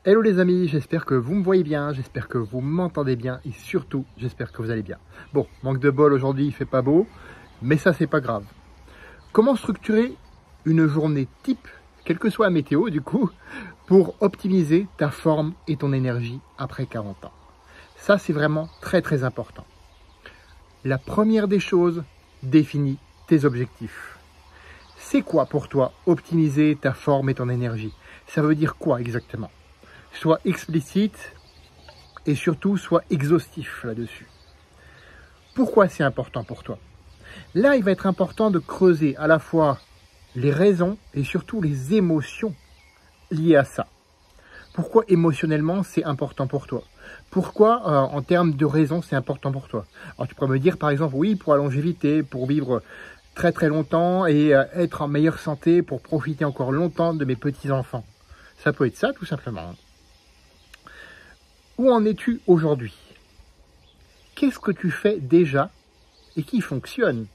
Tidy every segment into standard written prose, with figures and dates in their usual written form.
Hello les amis, j'espère que vous me voyez bien, j'espère que vous m'entendez bien et surtout, j'espère que vous allez bien. Bon, manque de bol aujourd'hui, il fait pas beau, mais ça c'est pas grave. Comment structurer une journée type, quelle que soit la météo du coup, pour optimiser ta forme et ton énergie après 40 ans? Ça c'est vraiment très important. La première des choses, définis tes objectifs. C'est quoi pour toi optimiser ta forme et ton énergie? Ça veut dire quoi exactement? Sois explicite et surtout sois exhaustif là-dessus. Pourquoi c'est important pour toi? Là, il va être important de creuser à la fois les raisons et surtout les émotions liées à ça. Pourquoi émotionnellement c'est important pour toi? Pourquoi en termes de raisons c'est important pour toi? Alors tu pourrais me dire par exemple oui pour la longévité, pour vivre très longtemps et être en meilleure santé pour profiter encore longtemps de mes petits-enfants. Ça peut être ça tout simplement. Où en es-tu aujourd'hui? Qu'est-ce que tu fais déjà et qui fonctionne?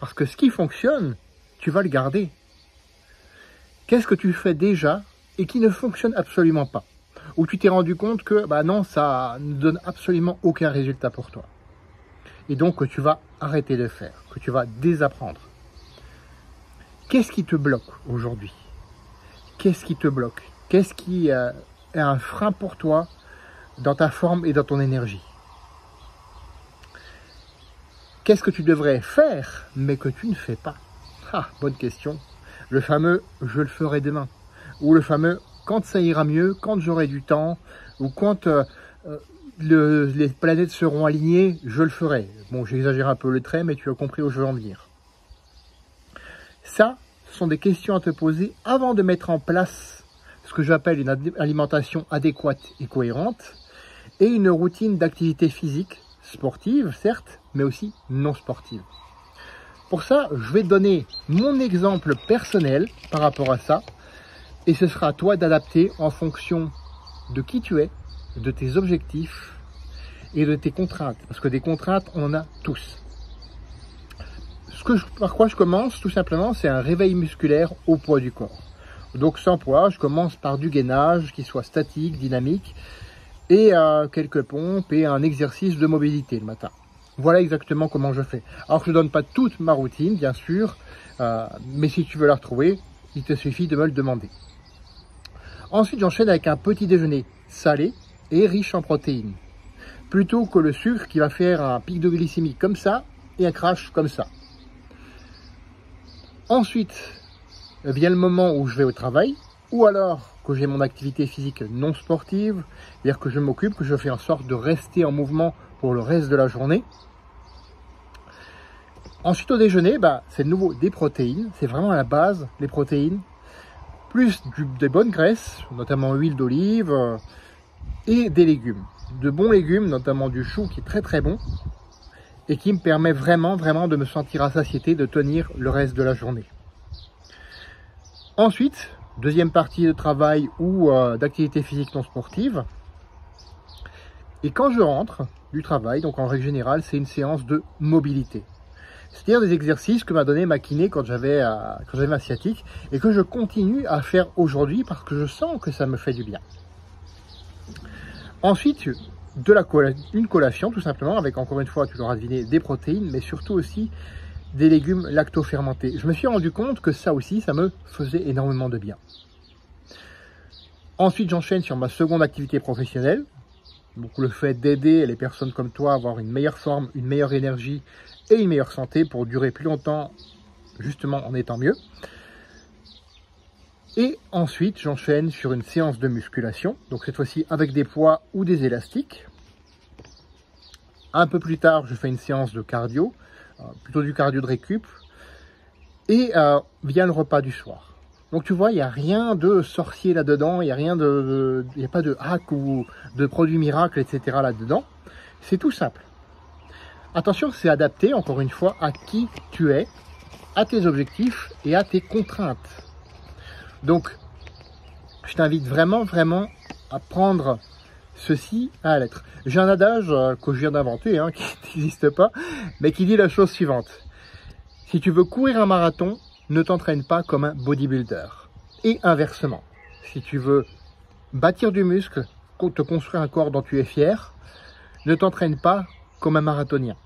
Parce que ce qui fonctionne, tu vas le garder. Qu'est-ce que tu fais déjà et qui ne fonctionne absolument pas? Où tu t'es rendu compte que bah non, ça ne donne absolument aucun résultat pour toi. Et donc que tu vas arrêter de faire, que tu vas désapprendre. Qu'est-ce qui te bloque aujourd'hui? Qu'est-ce qui te bloque? Qu'est-ce qui est un frein pour toi dans ta forme et dans ton énergie? Qu'est-ce que tu devrais faire, mais que tu ne fais pas? Ah, bonne question. Le fameux « je le ferai demain » ou le fameux « quand ça ira mieux, quand j'aurai du temps » ou « quand les planètes seront alignées, je le ferai ». Bon, j'exagère un peu le trait, mais tu as compris où je veux en venir. Ça, ce sont des questions à te poser avant de mettre en place ce que j'appelle une alimentation adéquate et cohérente, et une routine d'activité physique, sportive certes, mais aussi non sportive. Pour ça, je vais te donner mon exemple personnel par rapport à ça, et ce sera à toi d'adapter en fonction de qui tu es, de tes objectifs et de tes contraintes, parce que des contraintes, on en a tous. Par quoi je commence, tout simplement, c'est un réveil musculaire au poids du corps. Donc sans poids, je commence par du gainage qui soit statique, dynamique, et quelques pompes et un exercice de mobilité le matin. Voilà exactement comment je fais. Alors je ne donne pas toute ma routine, bien sûr, mais si tu veux la retrouver, il te suffit de me le demander. Ensuite, j'enchaîne avec un petit déjeuner salé et riche en protéines, plutôt que le sucre qui va faire un pic de glycémie comme ça et un crash comme ça. Ensuite, vient le moment où je vais au travail, ou alors que j'ai mon activité physique non sportive, c'est-à-dire que je m'occupe, que je fais en sorte de rester en mouvement pour le reste de la journée. Ensuite au déjeuner, c'est de nouveau des protéines, c'est vraiment la base, les protéines, plus des bonnes graisses, notamment huile d'olive, et des légumes. De bons légumes, notamment du chou qui est très bon, et qui me permet vraiment de me sentir à satiété, de tenir le reste de la journée. Ensuite, deuxième partie de travail ou d'activité physique non sportive. Et quand je rentre du travail, donc en règle générale, c'est une séance de mobilité. C'est-à-dire des exercices que m'a donné ma kiné quand j'avais ma sciatique et que je continue à faire aujourd'hui parce que je sens que ça me fait du bien. Ensuite, une collation tout simplement avec, encore une fois, tu l'auras deviné, des protéines, mais surtout aussi des légumes lacto-fermentés. Je me suis rendu compte que ça aussi, ça me faisait énormément de bien. Ensuite, j'enchaîne sur ma seconde activité professionnelle. Donc le fait d'aider les personnes comme toi à avoir une meilleure forme, une meilleure énergie et une meilleure santé pour durer plus longtemps, justement en étant mieux. Et ensuite, j'enchaîne sur une séance de musculation, donc cette fois-ci avec des poids ou des élastiques. Un peu plus tard, je fais une séance de cardio, plutôt du cardio de récup, et vient le repas du soir. Donc tu vois, il n'y a rien de sorcier là-dedans, il n'y a pas de hack ou de produit miracle, etc. là-dedans. C'est tout simple. Attention, c'est adapté, encore une fois, à qui tu es, à tes objectifs et à tes contraintes. Donc, je t'invite vraiment à prendre ceci à la lettre. J'ai un adage que je viens d'inventer, qui n'existe pas, mais qui dit la chose suivante. Si tu veux courir un marathon, ne t'entraîne pas comme un bodybuilder. Et inversement, si tu veux bâtir du muscle, te construire un corps dont tu es fier, ne t'entraîne pas comme un marathonien.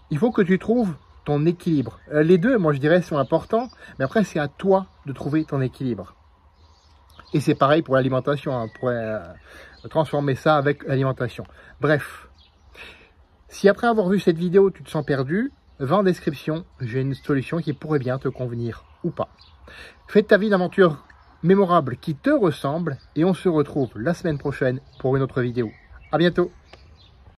Il faut que tu trouves ton équilibre. Les deux, moi je dirais, sont importants, mais après c'est à toi de trouver ton équilibre. Et c'est pareil pour l'alimentation, hein. On pourrait transformer ça avec l'alimentation. Bref, si après avoir vu cette vidéo, tu te sens perdu, va en description, j'ai une solution qui pourrait bien te convenir ou pas. Fais de ta vie d'aventure mémorable qui te ressemble et on se retrouve la semaine prochaine pour une autre vidéo. À bientôt!